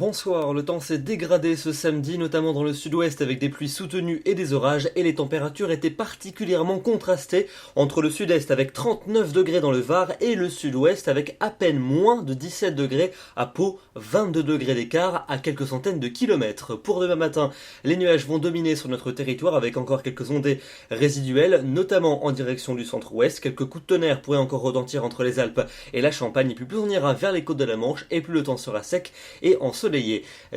Bonsoir, le temps s'est dégradé ce samedi, notamment dans le sud-ouest avec des pluies soutenues et des orages, et les températures étaient particulièrement contrastées entre le sud-est avec 39 degrés dans le Var et le sud-ouest avec à peine moins de 17 degrés à Pau, 22 degrés d'écart à quelques centaines de kilomètres. Pour demain matin, les nuages vont dominer sur notre territoire avec encore quelques ondées résiduelles, notamment en direction du centre-ouest. Quelques coups de tonnerre pourraient encore retentir entre les Alpes et la Champagne, et puis plus on ira vers les côtes de la Manche, et plus le temps sera sec et ensoleillé.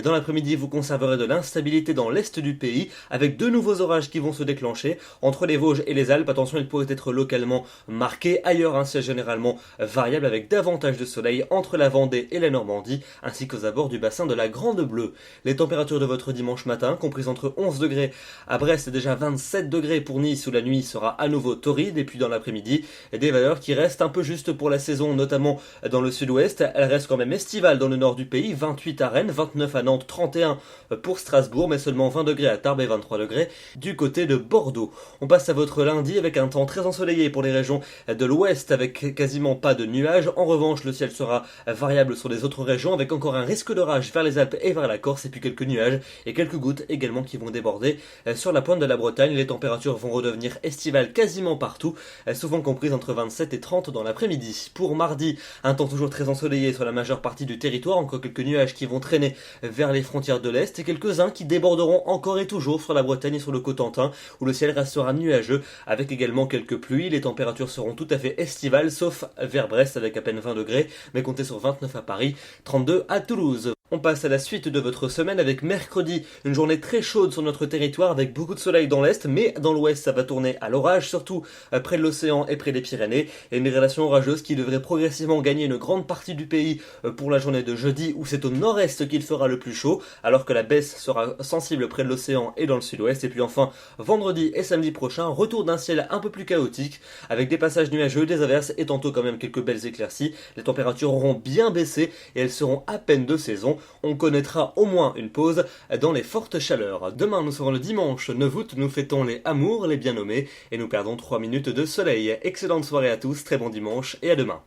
Dans l'après-midi, vous conserverez de l'instabilité dans l'est du pays, avec deux nouveaux orages qui vont se déclencher. Entre les Vosges et les Alpes, attention, ils pourraient être localement marqués. Ailleurs, un ciel généralement variable avec davantage de soleil entre la Vendée et la Normandie, ainsi qu'aux abords du bassin de la Grande Bleue. Les températures de votre dimanche matin, comprises entre 11 degrés à Brest et déjà 27 degrés pour Nice, où la nuit sera à nouveau torride, et puis dans l'après-midi, des valeurs qui restent un peu justes pour la saison, notamment dans le sud-ouest. Elles restent quand même estivales dans le nord du pays, 28 à Rennes, 29 à Nantes, 31 pour Strasbourg, mais seulement 20 degrés à Tarbes et 23 degrés du côté de Bordeaux. On passe à votre lundi avec un temps très ensoleillé pour les régions de l'ouest avec quasiment pas de nuages. En revanche, le ciel sera variable sur les autres régions avec encore un risque d'orage vers les Alpes et vers la Corse, et puis quelques nuages et quelques gouttes également qui vont déborder sur la pointe de la Bretagne. Les températures vont redevenir estivales quasiment partout, souvent comprises entre 27 et 30 dans l'après-midi. Pour mardi, un temps toujours très ensoleillé sur la majeure partie du territoire, encore quelques nuages qui vont traîner vers les frontières de l'Est et quelques-uns qui déborderont encore et toujours sur la Bretagne et sur le Cotentin où le ciel restera nuageux avec également quelques pluies. Les températures seront tout à fait estivales sauf vers Brest avec à peine 20 degrés, mais comptez sur 29 à Paris, 32 à Toulouse. On passe à la suite de votre semaine avec mercredi, une journée très chaude sur notre territoire avec beaucoup de soleil dans l'est, mais dans l'ouest ça va tourner à l'orage, surtout près de l'océan et près des Pyrénées, et une relation orageuse qui devrait progressivement gagner une grande partie du pays pour la journée de jeudi où c'est au nord-est qu'il fera le plus chaud, alors que la baisse sera sensible près de l'océan et dans le sud-ouest. Et puis enfin, vendredi et samedi prochain, retour d'un ciel un peu plus chaotique, avec des passages nuageux, des averses et tantôt quand même quelques belles éclaircies. Les températures auront bien baissé et elles seront à peine de saison. On connaîtra au moins une pause dans les fortes chaleurs. Demain, nous serons le dimanche 9 août, nous fêtons les amours, les bien nommés, et nous perdons 3 minutes de soleil. Excellente soirée à tous, très bon dimanche et à demain.